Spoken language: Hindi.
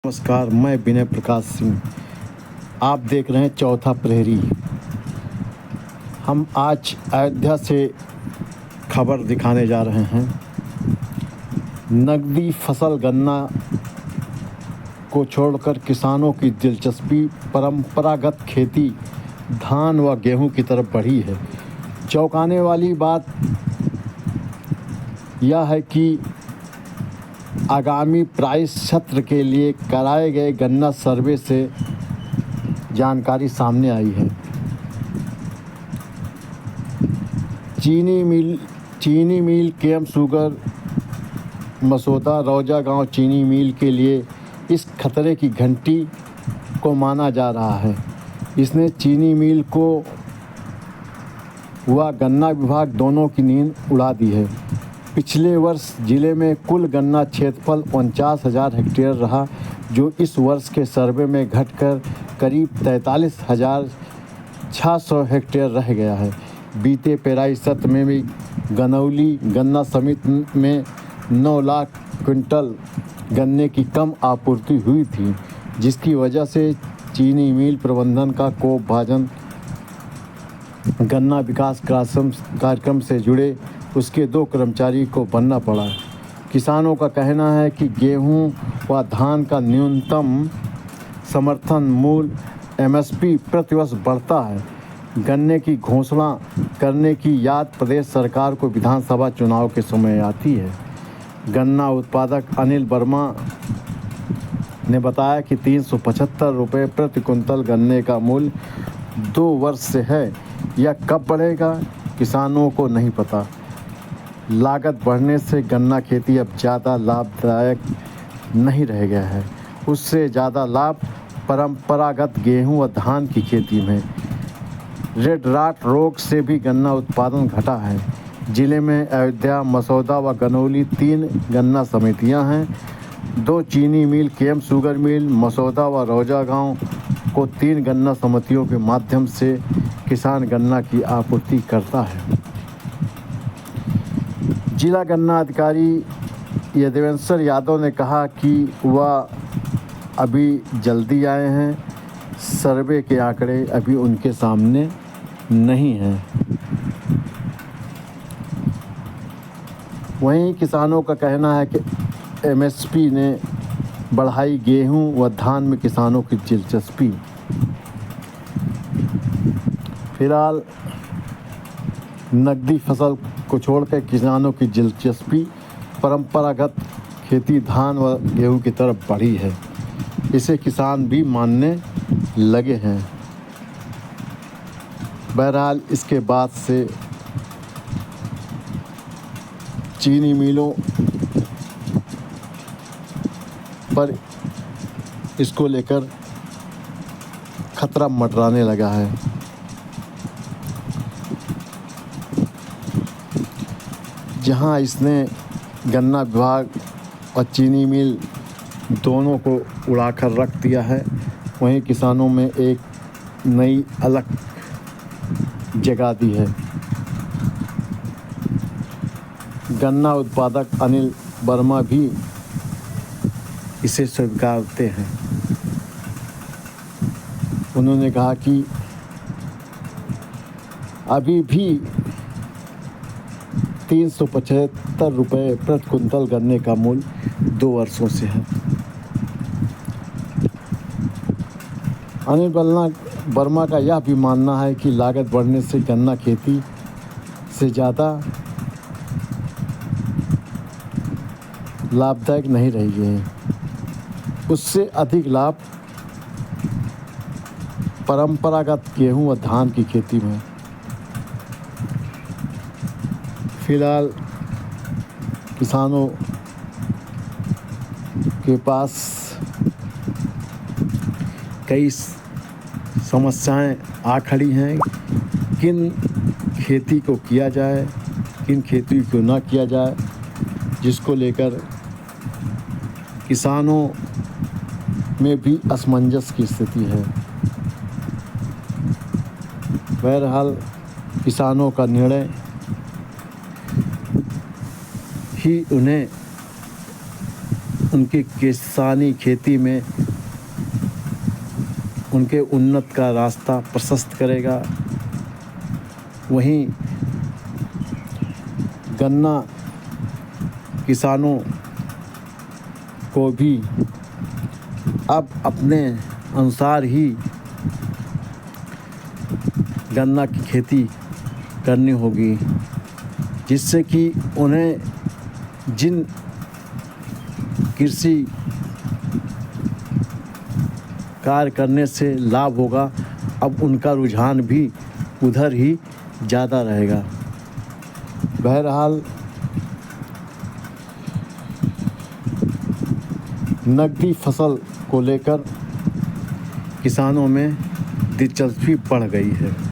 नमस्कार, मैं विनय प्रकाश सिंह। आप देख रहे हैं चौथा प्रहरी। हम आज अयोध्या से खबर दिखाने जा रहे हैं। नकदी फसल गन्ना को छोड़कर किसानों की दिलचस्पी परंपरागत खेती धान व गेहूं की तरफ बढ़ी है। चौंकाने वाली बात यह है कि आगामी प्राइस सत्र के लिए कराए गए गन्ना सर्वे से जानकारी सामने आई है। चीनी मिल केएम शुगर मसौदा रौजा गांव चीनी मिल के लिए इस खतरे की घंटी को माना जा रहा है। इसने चीनी मिल को व गन्ना विभाग दोनों की नींद उड़ा दी है। पिछले वर्ष जिले में कुल गन्ना क्षेत्रफल 49,000 हेक्टेयर रहा, जो इस वर्ष के सर्वे में घटकर करीब 43,600 हेक्टेयर रह गया है। बीते पेराई सत्र में भी गनौली गन्ना समिति में 9 लाख क्विंटल गन्ने की कम आपूर्ति हुई थी, जिसकी वजह से चीनी मिल प्रबंधन का कोप भाजन गन्ना विकास कार्यक्रम से जुड़े उसके 2 कर्मचारी को बनना पड़ा। किसानों का कहना है कि गेहूं व धान का न्यूनतम समर्थन मूल्य एमएसपी प्रतिवर्ष बढ़ता है। गन्ने की घोषणा करने की याद प्रदेश सरकार को विधानसभा चुनाव के समय आती है। गन्ना उत्पादक अनिल वर्मा ने बताया कि 375 रुपये प्रति कुंतल गन्ने का मूल्य 2 वर्ष से है। यह कब बढ़ेगा, किसानों को नहीं पता। लागत बढ़ने से गन्ना खेती अब ज़्यादा लाभदायक नहीं रह गया है। उससे ज़्यादा लाभ परंपरागत गेहूं व धान की खेती में। रेड राट रोग से भी गन्ना उत्पादन घटा है। जिले में अयोध्या, मसौदा व गनौली 3 गन्ना समितियां हैं। 2 चीनी मिल केएम शुगर मिल, मसौदा व रौजा गांव को 3 गन्ना समितियों के माध्यम से किसान गन्ना की आपूर्ति करता है। जिला गन्ना अधिकारी यदवेंद्र यादव ने कहा कि वह अभी जल्दी आए हैं, सर्वे के आंकड़े अभी उनके सामने नहीं हैं। वहीं किसानों का कहना है कि एमएसपी ने बढ़ाई गेहूं व धान में किसानों की दिलचस्पी। फिलहाल नकदी फसल को छोड़कर किसानों की दिलचस्पी परंपरागत खेती धान व गेहूं की तरफ बढ़ी है। इसे किसान भी मानने लगे हैं। बहरहाल इसके बाद से चीनी मिलों पर इसको लेकर खतरा मंडराने लगा है। जहां इसने गन्ना विभाग और चीनी मिल दोनों को उड़ाकर रख दिया है, वहीं किसानों में एक नई अलग जगा दी है। गन्ना उत्पादक अनिल वर्मा भी इसे स्वीकारते हैं। उन्होंने कहा कि अभी भी 375 रुपये प्रति कुंतल गन्ने का मूल्य 2 वर्षों से है। अनिल वर्मा का यह भी मानना है कि लागत बढ़ने से गन्ना खेती से ज़्यादा लाभदायक नहीं रही है। उससे अधिक लाभ परंपरागत गेहूं व धान की खेती में। फिलहाल किसानों के पास कई समस्याएं आ खड़ी हैं। किन खेती को किया जाए, किन खेती को ना किया जाए, जिसको लेकर किसानों में भी असमंजस की स्थिति है। बहरहाल किसानों का निर्णय ही उन्हें उनकी किसानी खेती में उनके उन्नत का रास्ता प्रशस्त करेगा। वहीं गन्ना किसानों को भी अब अपने अनुसार ही गन्ना की खेती करनी होगी, जिससे कि उन्हें जिन कृषि कार्य करने से लाभ होगा, अब उनका रुझान भी उधर ही ज़्यादा रहेगा। बहरहाल नकदी फसल को लेकर किसानों में दिलचस्पी बढ़ गई है।